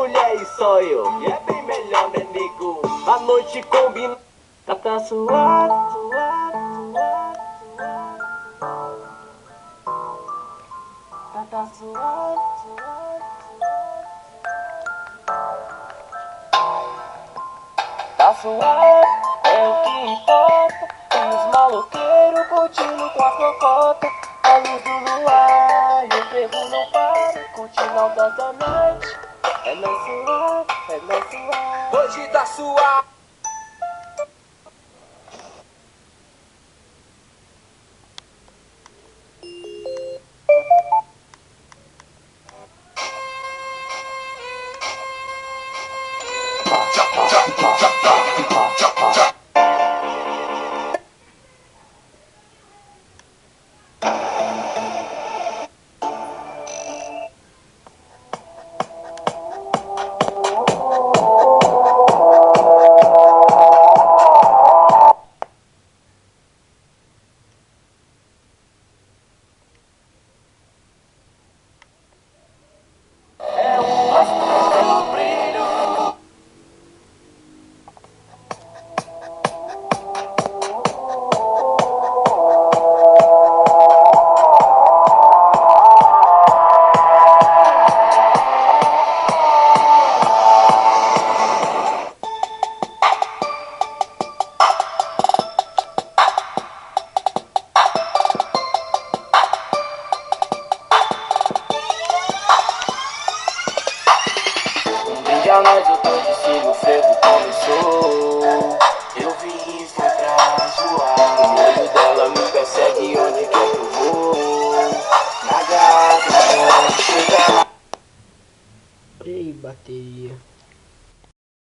mulher e só eu. E é bem melhor, né, nego? A noite combina. Tá suado, suado, suado. Tá suado, suado. Tá suave, é o que importa. E os maloqueiros curtindo com a cocotas. A luz do luar e o ferro não para. Curtindo ao da noite. É mais suave, é mais suave. Hoje tá suave. Já nós eu tô de cima, o fervo começou. Eu vim foi pra zoar. O olho dela me persegue onde quer que eu vou. Na gata, chega. Ei, bateria.